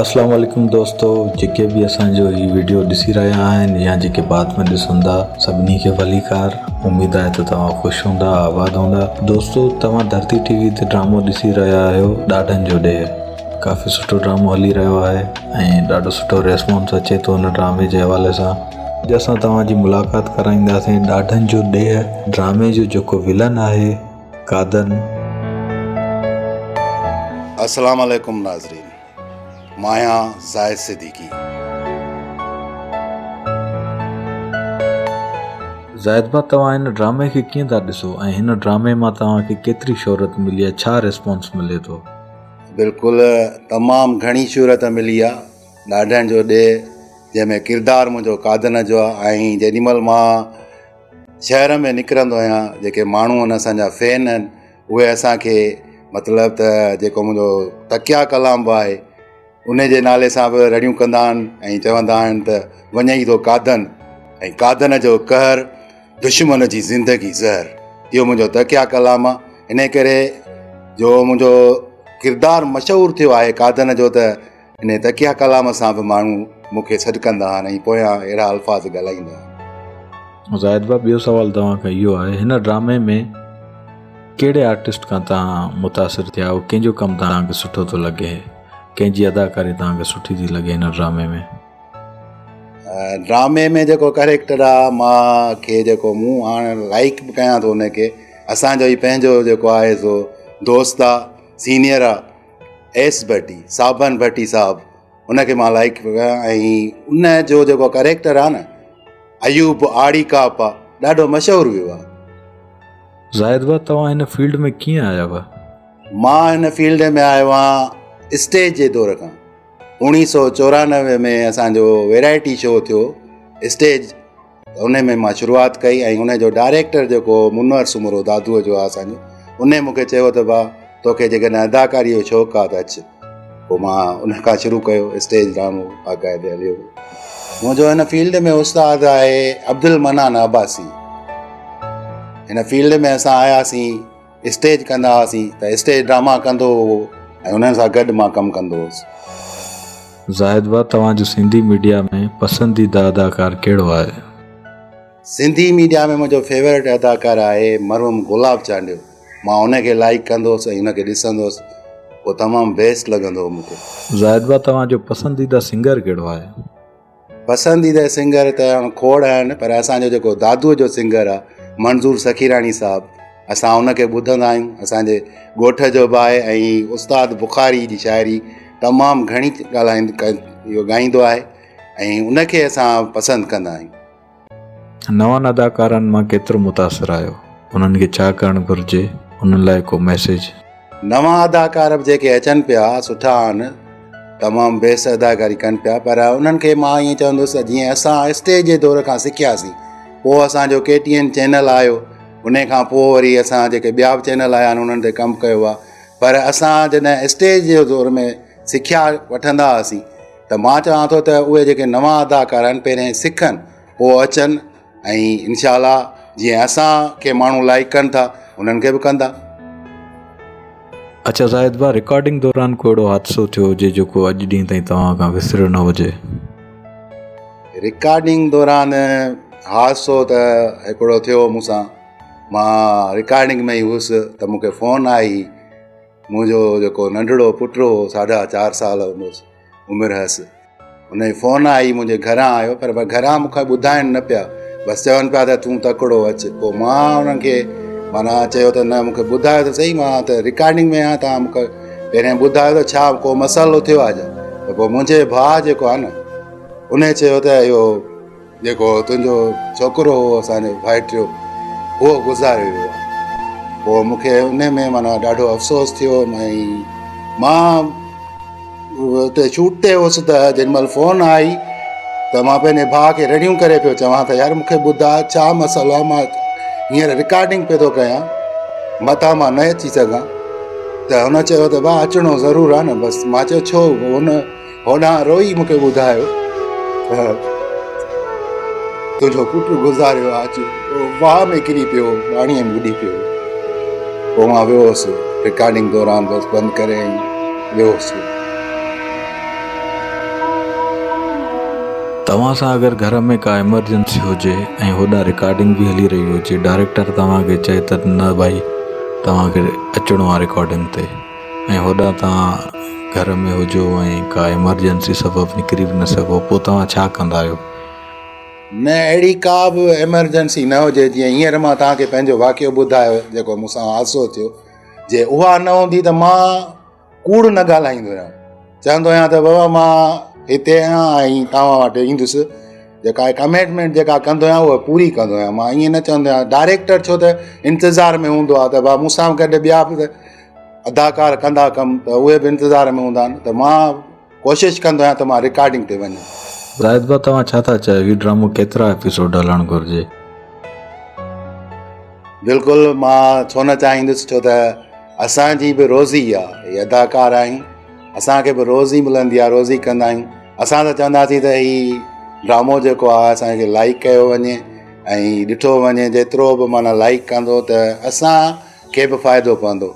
अस्सलाम वालेकुम दोस्तों, जेके भी असांजो ही वीडियो ॾिसी रहिया आहिनि या जेके बाद में ॾिसंदा सभिनी खे भलीकार। उम्मीद आहे त तव्हां ख़ुशि हूंदा, आबाद हूंदा। दोस्तों, तव्हां धरती टीवी ते ड्रामो ॾिसी रहिया आहियो ॾाढनि जो ॾेह। काफ़ी सुठो ड्रामो हली रहियो आहे ऐं ॾाढो सुठो रेस्पॉन्स अचे थो हुन ड्रामे जे हवाले सां। अॼु असां तव्हांजी मुलाक़ात कराईंदासीं ॾाढनि जो ॾेह ड्रामे जो जेको विलन आहे कादन। अस्सलाम वालेकुम नाज़रीन, मां आहियां ज़ाहिद सिद्दीकी। ज़ाहिद भाउ, तव्हां हिन ड्रामे खे कीअं था ॾिसो ऐं हिन ड्रामे मां तव्हांखे केतिरी शोहरत मिली आहे, छा रिस्पॉन्स मिले थो? बिल्कुलु तमामु घणी शोहरत मिली आहे। ॾाढनि जो ॾे जंहिंमें किरदारु मुंहिंजो कादन जो आहे। ऐं जेॾीमहिल मां शहर में निकिरंदो आहियां, जेके माण्हू आहिनि असांजा फैन आहिनि, उहे असांखे मतिलबु त जेको मुंहिंजो तकिया कलाम बि आहे उन जे नाले सां बि रड़ियूं कंदा आहिनि ऐं चवंदा आहिनि त वञई थो कादन, ऐं कादन जो कहर दुश्मन जी ज़िंदगी ज़हर। इहो मुंहिंजो तकिया कलाम आहे। इन करे जो मुंहिंजो किरदारु मशहूरु थियो आहे कादन जो, त इन तकिया कलाम सां बि माण्हू मूंखे सॾु कंदा आहिनि ऐं पोयां अहिड़ा अल्फाज़ ॻाल्हाईंदा आहिनि। ज़ाहिद भाउ, ॿियो सुवाल तव्हांखे इहो आहे, हिन ड्रामे में कहिड़े आर्टिस्ट खां तव्हां मुतासिर थिया आहियो? कंहिंजो कमु तव्हांखे सुठो थो लॻे, कंहिंजी अदाकारी तव्हांखे सुठी थी लॻे हिन ड्रामे में? ड्रामे में जेको कैरेक्टर आहे, मूंखे जेको मूं हाणे लाइक बि कयां थो उनखे, असांजो ई पंहिंजो जेको आहे सो दोस्त आहे, सीनियर आहे, एस भट्टी, साबन भट्टी साहब, उनखे मां लाइक कयां। ऐं उन जो जेको कैरेक्टर आहे न, अयूब आड़ी काप आहे, ॾाढो मशहूरु वियो आहे। ज़ाहिद भाउ, तव्हां हिन फील्ड में कीअं आया हुआ? मां हिन फील्ड में आयो आहियां स्टेज जे दौर खां। 1994 में असांजो वैराइटी शो थियो स्टेज, उन में मां शुरूआति कई ऐं उन जो डायरेक्टर जेको मुनवर सुमरो दादूअ जो आहे असांजो, उन मूंखे चयो त भाउ तोखे जेकॾहिं अदाकारीअ जो शौक़ु आहे त अचु। पोइ मां उन खां शुरू कयो स्टेज ड्रामो, बाक़ाइदे हलियो। मुंहिंजो हिन फील्ड में उस्तादु आहे अब्दुल मनान अब्बासी। हिन फील्ड में असां आयासीं, स्टेज कंदा हुआसीं त स्टेज ड्रामा कंदो हुओ ऐं उन्हनि सां गॾु मां कमु कंदो हुउसि। ज़ाहिद भाउ, तव्हांजो सिंधी मीडिया में पसंदीदा अदाकार कहिड़ो आहे? सिंधी मीडिया में मुंहिंजो फेवरेट अदाकार आहे मरहूम गुलाब चांडियो। मां उनखे लाइक कंदो हुउसि ऐं उनखे ॾिसंदो हुउसि, उहो तमामु बेस्ट लॻंदो हुओ मूंखे। ज़ाहिद भाउ, तव्हांजो पसंदीदा सिंगर कहिड़ो आहे? पसंदीदा सिंगर त हाणे खोड़ आहिनि, पर असांजो जेको दादूअ जो सिंगर आहे मंज़ूर सखीराणी साहब, असां उनखे ॿुधंदा आहियूं। असांजे ॻोठ जो बि आहे ऐं उस्ताद बुखारी जी शाइरी तमामु घणी इहो ॻाईंदो आहे ऐं उनखे असां पसंदि कंदा आहियूं। नवनि अदाकारनि मां केतिरो मुतासिर आहियो? उन्हनि खे छा करणु घुरिजे, उन्हनि लाइ को मैसेज? नवां अदाकार बि जेके अचनि पिया सुठा आहिनि, तमामु बेस्ट अदाकारी कनि पिया, पर उन्हनि खे मां ईअं चवंदुसि जीअं असां स्टेज जे दौर खां सिखियासीं, पोइ असांजो KTN चैनल आयो, उन खां पोइ वरी असां जेके ॿिया बि चैनल आया आहिनि उन्हनि ते कमु कयो आहे। पर असां जॾहिं स्टेज जे दौर में सिखिया वठंदा हुआसीं, त मां चवां थो त उहे जेके नवां अदाकार आहिनि पहिरें सिखनि पोइ अचनि ऐं इनशाला जीअं असांखे माण्हू लाइक कनि था उन्हनि खे बि कंदा। अच्छा ज़ाहिद भाउ, रिकॉर्डिंग दौरान को अहिड़ो हादसो थियो हुजे जेको अॼु ॾींहं ताईं तव्हां खां विसरियो न हुजे? रिकॉर्डिंग दौरान हादसो त हिकिड़ो थियो मूंसां। मां रिकॉर्डिंग में ई हुउसि त मूंखे फ़ोन आई, मुंहिंजो जेको नंढड़ो पुटु हो, 4.5 साल हूंदुसि उमिरि हुअसि, हुन जी फ़ोन आई, मुंहिंजे घरां आयो, पर घरां मूंखे ॿुधाइनि न पिया, बसि चवनि पिया त तूं तकिड़ो अचु। पोइ मां उन्हनि खे माना चयो त न, मूंखे ॿुधायो त सही, मां त रिकॉर्डिंग में आहियां, तव्हां मूंखे पहिरें ॿुधायो त छा को मसाइलो थियो आहे छा? त पोइ मुंहिंजे भाउ जेको आहे न, उन चयो त इहो जेको तुंहिंजो छोकिरो हो असांजो भाइटियो, उहो गुज़ारे वियो आहे। पोइ मूंखे उन में माना ॾाढो अफ़सोस थियो ऐं मां उते शूट ते हुउसि त जेॾीमहिल फ़ोन आई त मां पंहिंजे भाउ खे रड़ियूं करे पियो चवां त यार मूंखे ॿुधा छा मसाइलो आहे, मां हींअर रिकॉर्डिंग पियो थो कयां, मथां मां न अची सघां। त हुन चयो त भाउ अचिणो ज़रूरु आहे न। बसि मां चयो छो? हुन होॾां रोई मूंखे ॿुधायो त तुंहिंजो पुटु गुज़ारियो आहे, अची वाह में किरी पियो, पाणीअ में ॿुॾी पियो। पोइ मां वियो हुउसि रिकॉर्डिंग दौरान, बसि बंदि करे वियो हुउसि। तव्हां सां अगरि घर में का एमरजेंसी हुजे ऐं होॾां रिकॉर्डिंग बि हली रही हुजे, डायरेक्टर तव्हांखे चए त न भाई तव्हांखे अचिणो आहे रिकॉर्डिंग ते, ऐं होॾां तव्हां घर में हुजो ऐं का एमरजेंसी सबबु निकिरी बि न सघो, पोइ तव्हां छा कंदा आहियो? न अहिड़ी का बि एमरजेंसी न हुजे, जीअं हींअर मां तव्हांखे पंहिंजो वाक़ियो ॿुधायो जेको मूंसां हादसो थियो, जे उहा न हूंदी त मां कूड़ न ॻाल्हाईंदो आहियां, चवंदो आहियां त बाबा मां हिते आहियां ऐं तव्हां वटि ईंदुसि, जेका कमिटमेंट जेका कंदो आहियां उहा पूरी कंदो आहियां। मां ईअं न चवंदो आहियां, डायरेक्टर छो त इंतज़ार में हूंदो आहे त भाउ मूंसां गॾु ॿिया बि अदाकार कंदा कमु, त उहे बि इंतज़ार में हूंदा आहिनि, त मां कोशिशि कंदो आहियां त मां रिकॉर्डिंग ते वञा। ज़ाहिद भाउ तव्हां छा था चयो, हीउ ड्रामो केतिरा एपिसोड हलणु घुरिजे? बिल्कुलु मां छो न चाहींदुसि, छो त असांजी बि रोज़ी आहे, हीअ अदाकार आहियूं, असांखे बि रोज़ी मिलंदी आहे, रोज़ी कंदा आहियूं। असां त चवंदासीं त हीउ ड्रामो जेको आहे असांखे लाइक कयो वञे ऐं ॾिठो वञे, जेतिरो बि माना लाइक कंदो त असांखे बि फ़ाइदो पवंदो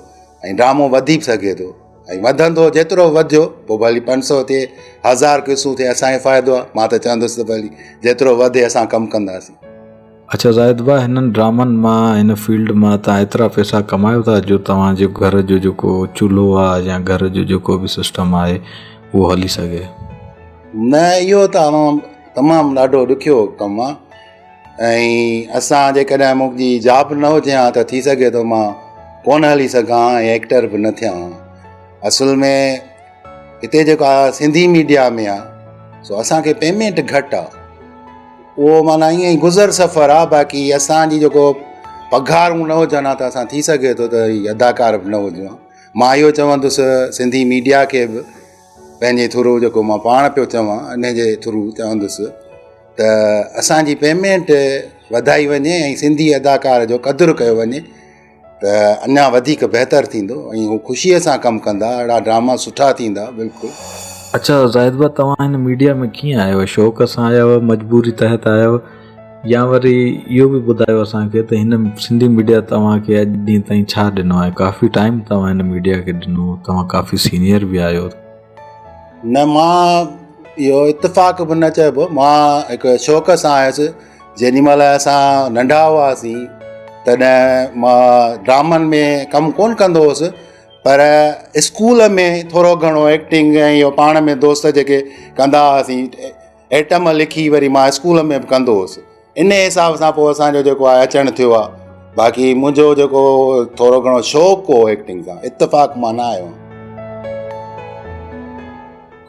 ऐं ड्रामो वधी बि सघे थो, ऐं वधंदो जेतिरो वधियो, पोइ भली 500 थिए, 1000 किसूं थिए, असांखे फ़ाइदो आहे। मां त चवंदुसि त भली जेतिरो वधे असां कमु कंदासीं। अच्छा ज़ाहिद भाउ, हिननि ड्रामनि मां, हिन फील्ड मां तव्हां एतिरा पैसा कमायो था जो तव्हांजे घर जो जेको चूल्हो आहे या घर जो जेको बि सिस्टम आहे उहो हली सघे? न, इहो त तमामु ॾाढो ॾुखियो कमु आहे, ऐं असां जेकॾहिं मुंहिंजी जॉब न हुजे हा त थी सघे थो मां कोन हली सघां ऐं एक्टर बि न थियां। असुल में हिते जेका सिंधी मीडिया में आहे सो असांखे पेमेंट घटि आहे, उहो माना ईअं ई गुज़र सफ़र आहे। बाक़ी असांजी जेको पघारूं न हुजनि हा त असां थी सघे थो त हीअ अदाकार बि न हुजूं हा। मां इहो चवंदुसि सिंधी मीडिया खे बि पंहिंजे थ्रू, जेको मां पाण पियो चवां इन जे थ्रू चवंदुसि त असांजी पेमेंट वधाई वञे ऐं सिंधी अदाकार जो क़दुरु कयो वञे त अञा वधीक बहितरु थींदो ऐं हू ख़ुशीअ सां कमु कंदा, अहिड़ा ड्रामा सुठा थींदा। बिल्कुलु। अच्छा ज़ाहिद भाउ, तव्हां हिन मीडिया में कीअं आहियो? शौक़ सां आया हुआ, मजबूरी तहत आया हुआ, या वरी इहो बि ॿुधायो असांखे त हिन सिंधी मीडिया तव्हांखे अॼु ॾींहं ताईं छा ॾिनो आहे? काफ़ी टाइम तव्हां हिन मीडिया खे ॾिनो, तव्हां काफ़ी सीनियर बि आहियो। न, मां इहो इतफ़ाक़ बि न चइबो, मां हिकु शौक़ सां आयुसि। जेॾी महिल असां नंढा हुआसीं तॾहिं मां ड्रामनि में कमु कोन कंदो हुउसि, पर स्कूल में थोरो घणो एक्टिंग ऐं इहो पाण में दोस्त जेके कंदा हुआसीं, एटम लिखी वरी मां स्कूल में बि कंदो हुउसि। इन हिसाब सां पोइ असांजो जेको आहे अचणु थियो आहे। बाक़ी मुंहिंजो जेको थोरो घणो शौक़ु हो एक्टिंग सां, इतफ़ाक़ मां न आयो।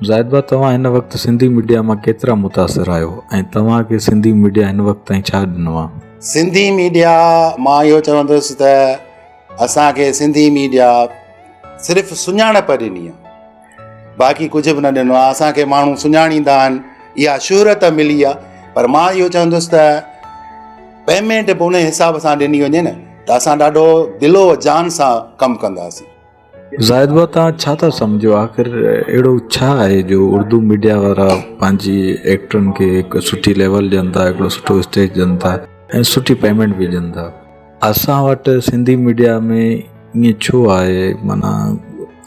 ज़ाहिद भाउ, तव्हां हिन वक़्तु सिंधी मीडिया मां केतिरा मुतासिर आहियो ऐं तव्हांखे सिंधी मीडिया हिन वक़्तु ताईं छा ॾिनो आहे? सिंधी मीडिया, मां इहो चवंदुसि त असांखे सिंधी मीडिया सिर्फ़ु सुञाणप ॾिनी आहे, बाक़ी कुझु बि न ॾिनो आहे। असांखे माण्हू सुञाणींदा आहिनि, इहा शोहरत मिली आहे, पर मां इहो चवंदुसि त पेमेंट बि उन हिसाब सां ॾिनी वञे न त असां ॾाढो दिलो जान सां कमु कंदासीं। ज़ाहिद भाउ, तव्हां छा था सम्झो, आख़िर अहिड़ो छा आहे जो उर्दू मीडिया वारा पंहिंजी एक्टरनि खे हिकु सुठी लेवल ॾियनि था, हिकिड़ो सुठो स्टेज ॾियनि था ऐं सुठी पेमेंट बि ॾियनि था? असां वटि सिंधी मीडिया में ईअं छो आहे, माना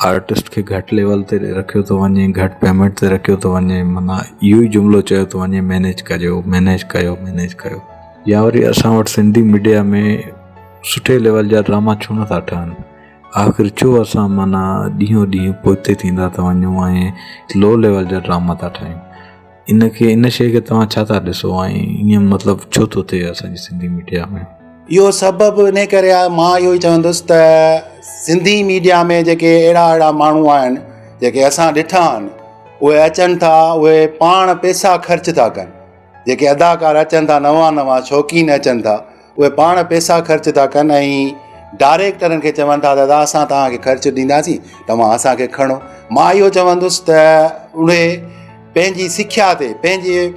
आर्टिस्ट खे घटि लेवल ते रखियो थो वञे, घटि पेमेंट ते रखियो थो वञे, माना इहो ई जुमिलो चयो थो वञे, मैनेज कयो, मैनेज कयो, मैनेज कयो। या वरी असां वटि सिंधी मीडिया में सुठे लेवल जा ड्रामा छो नथा ठहनि? आख़िर छो असां माना ॾींहों ॾींहुं पोइते थींदा था वञूं ऐं लो लेवल जा ड्रामा था ठाहियूं? इन शइ खे तव्हां छा था ॾिसो ऐं ईअं मतिलबु छो थो थिए असांजी सिंधी मीडिया में? इहो सबबु इन करे आहे, मां इहो ई चवंदुसि त सिंधी मीडिया में जेके अहिड़ा माण्हू आहिनि जेके असां ॾिठा आहिनि, उहे अचनि था, उहे पाण पैसा ख़र्च था कनि। जेके अदाकार अचनि था, नवां शौक़ीन अचनि था, उहे पाण पैसा ख़र्च था कनि ऐं डायरेक्टरनि खे चवनि था दादा असां तव्हांखे ख़र्च ॾींदासीं, तव्हां असांखे खणो। मां इहो चवंदुसि त उहे पंहिंजी सिख्या ते पंहिंजी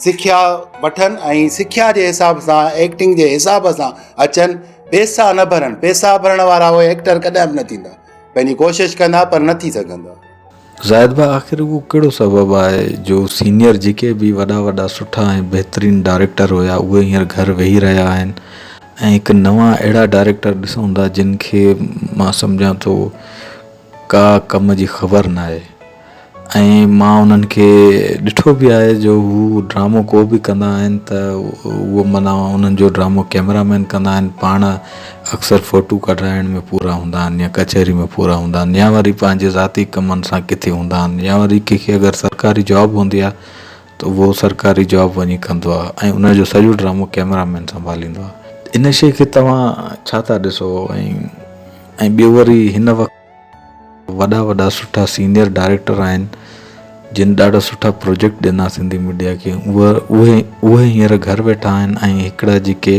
सिख्या वठनि ऐं सिख्या जे हिसाब सां, एक्टिंग जे हिसाब सां अचनि, पैसा न भरनि। पैसा भरण वारा उहे एक्टर कॾहिं बि न थींदा, पंहिंजी कोशिशि कंदा पर न थी सघंदा। ज़ाहिद भाउ, आख़िर उहो कहिड़ो सबबु आहे जो सीनियर जेके बि वॾा सुठा ऐं बहितरीनु डायरेक्टर हुया उहे हींअर घर वेही रहिया आहिनि ऐं हिकु नवां अहिड़ा डायरेक्टर ॾिसूं था जिन खे मां सम्झां थो का कम जी ख़बर न आहे, ऐं मां उन्हनि खे ॾिठो बि आहे जो हू ड्रामो को बि कंदा आहिनि त उहो माना उन्हनि जो ड्रामो कैमरामैन कंदा आहिनि, पाण अक्सर फ़ोटू कढाइण में पूरा हूंदा आहिनि या कचहरी में पूरा हूंदा आहिनि या वरी पंहिंजे ज़ाती कमनि सां किथे हूंदा आहिनि या वरी कंहिंखे अगरि सरकारी जॉब हूंदी आहे त उहो सरकारी जॉब वञी कंदो आहे ऐं उनजो सॼो ड्रामो कैमरामैन संभालींदो आहे। इन शइ खे तव्हां छा था ॾिसो? ऐं ॿियो वरी हिन वक़्तु वॾा वॾा सुठा सीनियर डायरेक्टर आहिनि जिन ॾाढा सुठा प्रोजेक्ट ॾिना सिंधी मीडिया खे, उहे हींअर घर वेठा आहिनि ऐं हिकिड़ा जेके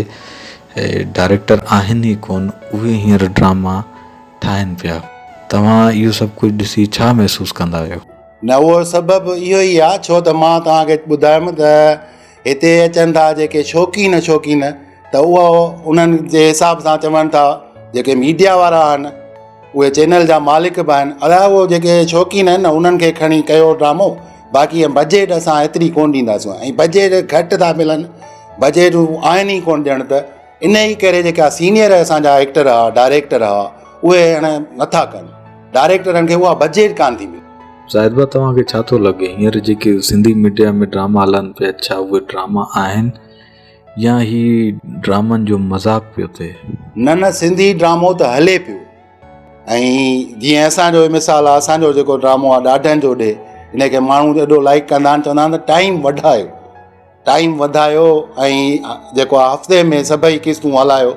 डायरेक्टर आहिनि ई कोन उहे हींअर ड्रामा ठाहिनि पिया। तव्हां इहो सभु कुझु ॾिसी छा महसूसु कंदा आहियो? न उहो सबबु इहो ई आहे, छो त मां तव्हांखे ॿुधायमि त हिते अचनि था जेके शौक़ीन त उहो उन्हनि जे हिसाब सां चवनि था, जेके मीडिया वारा आहिनि उहे चैनल जा मालिक बि आहिनि, अलाए उहो जेके शौक़ीन आहिनि न उन्हनि खे खणी कयो ड्रामो, बाक़ी बजट असां एतिरी कोन ॾींदासीं ऐं बजट घटि था मिलनि, बजटूं आहिनि ई कोन ॼण त इन ई करे जेका सीनियर असांजा एक्टर हुआ डायरेक्टर हुआ उहे हाणे नथा कनि, डायरेक्टरनि खे उहा बजट कान थी मिले। ज़ाहिद भाउ तव्हांखे छा थो लॻे हींअर जेके सिंधी मीडिया में ड्रामा हलनि पिया, छा उहे ड्रामा आहिनि या ही ड्रामनि जो मज़ाक पियो थिए? न सिंधी ड्रामो त हले पियो, ऐं जीअं असांजो मिसाल आहे, असांजो जेको ड्रामो आहे ॾाढनि जो ॾे, हिनखे माण्हू एॾो लाइक कंदा आहिनि, चवंदा आहिनि त टाइम वधायो ऐं जेको आहे हफ़्ते में सभई क़िस्तूं हलायो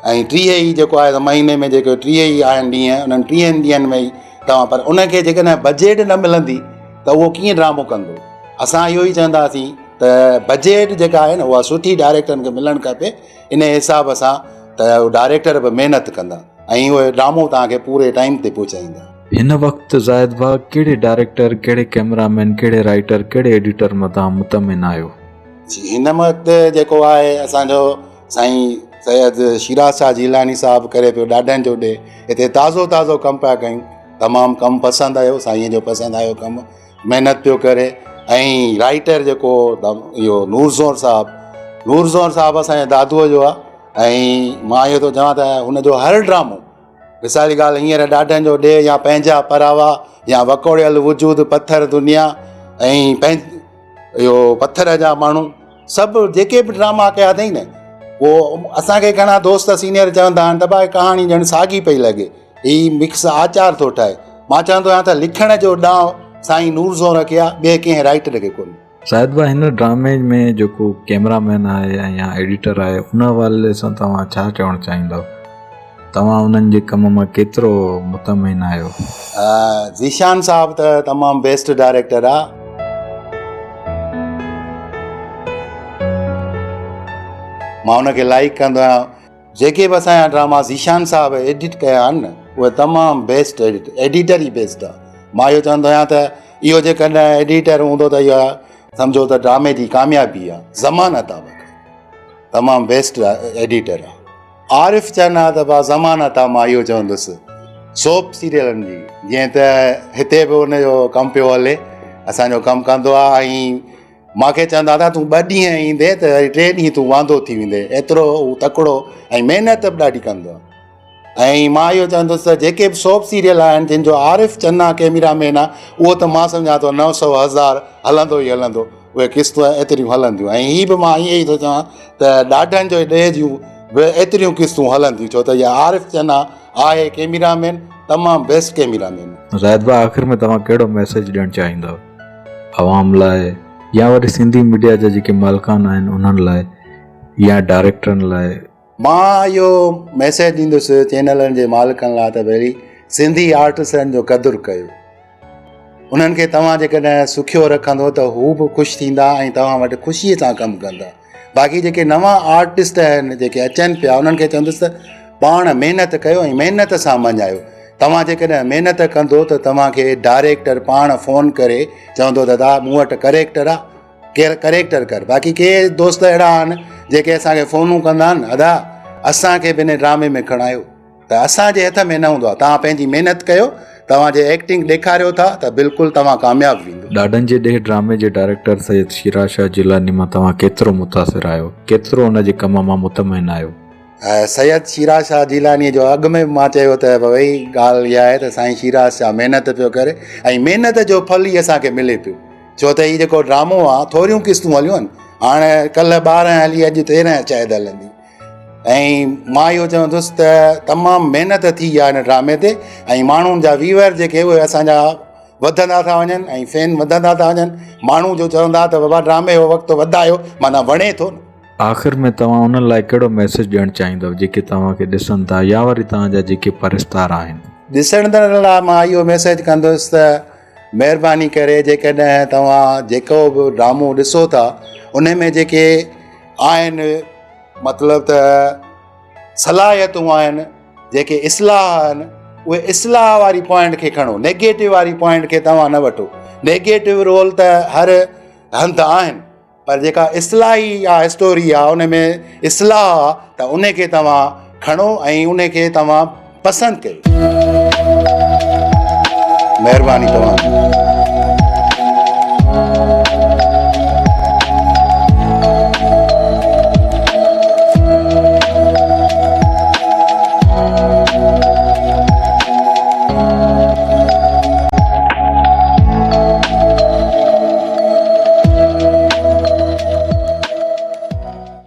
ऐं 30 ई जेको आहे महीने में जेके 30 ई आहिनि ॾींहं, उन्हनि 30 ॾींहंनि में ई तव्हां, पर उनखे जेकॾहिं बजट न मिलंदी त उहो कीअं ड्रामो कंदो? असां इहो ई चवंदासीं त बजट जेका आहे न उहा सुठी डायरेक्टरनि खे मिलणु खपे, इन हिसाब सां त डायरेक्टर बि महिनत कंदा ऐं उहे ड्रामो तव्हांखे पूरे टाइम ते पहुचाईंदा। हिन वक़्तु ज़ाहिद भाउ कहिड़े डायरेक्टर, कहिड़े कैमरामैन, कहिड़े राइटर, कहिड़े एडिटर मां तव्हां मुतमिन आहियो? हिन वक़्तु जेको आहे असांजो साईं सैयद शिराज शाह जिलानी साहिबु करे पियो ॾाढनि जो ॾे, हिते ताज़ो कमु पिया कयूं, तमामु कमु पसंदि आयो, साईंअ जो पसंदि आयो कमु, महिनत पियो करे। ऐं राइटर जेको इहो नूरज़ोर साहिबु असांजे दादूअ जो आहे, ऐं मां इहो थो चवां त हुनजो हर ड्रामो, मिसाल जी ॻाल्हि हींअर ॾाढनि जो ॾे या पंहिंजा परावा या वकोड़ियल वजूद पथर दुनिया ऐं इहो पथर जा माण्हू, सभु जेके बि ड्रामा कया अथई न उहो असांखे घणा दोस्त सीनियर चवंदा आहिनि त भाई कहाणी ॼण साॻी पई लॻे, ही मिक्स आचार थो ठाहे। मां चवंदो आहियां त लिखण जो ॾांहुं साईं नूरज़ोर खे आहे, ॿिए कंहिं राइटर खे कोन्हे। ज़ाहिद भाउ हिन ड्रामे में जेको कैमरामैन आहे या एडिटर आहे उन हवाले सां तव्हां छा चवणु चाहींदव? तव्हां उन्हनि जे कम मां केतिरो मुतमिन आहियो? ज़ीशान साहिबु त तमामु बेस्ट डायरेक्टर आहे, मां हुनखे लाइक कंदो आहियां। जेके बि असांजा ड्रामा ज़ीशान साहिबु एडिट कया आहिनि न उहे तमामु बेस्ट एडिटर ई बेस्ट आहे। मां इहो चवंदो आहियां त इहो जेकॾहिं एडिटर हूंदो त इहा सम्झो त ड्रामे जी कामयाबी आहे, ज़मानत आहे, तमामु बेस्ट एडिटर आहे। आरिफ़ चवंदा त भाउ ज़मानत आहे, मां इहो चवंदुसि सोप सीरियलनि जी, जीअं त हिते बि हुनजो कमु पियो हले, असांजो कमु कंदो आहे ऐं मूंखे चवंदा था तूं 2 ॾींहं ईंदे त 3 ॾींहं तूं वांदो थी वेंदे, एतिरो तकिड़ो ऐं महिनत बि ॾाढी कंदो आहे। ऐं मां इहो चवंदुसि त जेके बि सोप सीरियल आहिनि जिन जो आरिफ़ चन्ना कैमरामैन आहे, उहो त मां सम्झां थो 900,000 हलंदो ई हलंदो, उहे क़िस्तूं एतिरियूं हलंदियूं। ऐं हीअ बि मां ईअं ई थो चवां त ॾाढनि जो ॾे जूं बि एतिरियूं क़िस्तूं हलंदियूं, छो त इहा आरिफ़ चन्ना आहे कैमरामैन, तमामु बेस्ट कैमरामैन। ज़ाहिद भाउ आख़िर में तव्हां कहिड़ो मैसेज ॾियणु चाहींदव आवाम लाइ या वरी सिंधी मीडिया जा जेके मालिकान आहिनि उन्हनि लाइ या डायरेक्टरनि लाइ? मां इहो मैसेज ॾींदुसि चैनलनि जे मालिकनि लाइ त पहिरीं सिंधी आर्टिस्टनि जो क़दुरु कयो, उन्हनि खे तव्हां जेकॾहिं सुखियो रखंदो त हू बि ख़ुशि थींदा ऐं तव्हां वटि ख़ुशीअ सां कमु कंदा। बाक़ी जेके नवां आर्टिस्ट आहिनि जेके अचनि पिया उन्हनि खे चवंदुसि त पाण महिनत कयो ऐं महिनत सां मञायो। तव्हां जेकॾहिं महिनत कंदो त तव्हांखे डायरेक्टर पाण फ़ोन करे चवंदो दादा मूं वटि करेक्टर आहे, केरु करेक्टर कर। बाक़ी के दोस्त अहिड़ा आहिनि जेके असांखे फ़ोनूं कंदा आहिनि, अदा असांखे बि हिन ड्रामे में खणायो, त असांजे हथ में न हूंदो आहे, तव्हां पंहिंजी महिनत कयो, तव्हांजे एक्टिंग ॾेखारियो था त बिल्कुलु तव्हां कामयाबु वेंदो। ॾाढनि जे ॾे ड्रामे जे डायरेक्टर सैयद शिराज शाह जिलानी मां तव्हां केतिरो मुतासिर आहियो, केतिरो हुन जे कम मां मुतमिन आहियो? सैयद शिराज शाह जिलानीअ जो अॻु में मां चयो त भई ॻाल्हि इहा आहे त साईं शिराज शाह महिनत पियो करे ऐं महिनत जो फल ई असांखे मिले पियो। छो त हीउ जेको ड्रामो आहे थोरियूं क़िस्तूं हलियूं आहिनि, हाणे कल्ह 12 हली अॼु 13 चैद हलंदी। ऐं मां इहो चवंदुसि त तमामु महिनत थी आहे हिन ड्रामे ते ऐं माण्हुनि जा व्यूअर जेके उहे असांजा वधंदा था वञनि ऐं फैन वधंदा था वञनि। माण्हू जो चवंदा त बाबा ड्रामे जो वक़्तु वधायो, माना वणे थो न। आख़िर में तव्हां उन्हनि लाइ कहिड़ो मैसेज ॾियणु चाहींदव जेके तव्हांखे ॾिसनि था या वरी तव्हांजा जेके परस्तार आहिनि? ॾिसंदड़ लाइ मां इहो मैसेज कंदुसि त महिरबानी करे जेकॾहिं तव्हां जेको बि ड्रामो ॾिसो था उन में जेके आहिनि मतिलबु त सलाहियतूं आहिनि, जेके इस्लाह आहिनि, उहे इस्लाह वारी पॉइंट खे खणो, नेगेटिव वारी पॉइंट खे तव्हां न वठो। नेगेटिव रोल त हर हंधि आहिनि, पर जेका इस्लाही आहे स्टोरी आहे उन में इस्लाह आहे त उन खे तव्हां खणो ऐं उन खे तव्हां पसंदि कयो। महिरबानी तव्हां।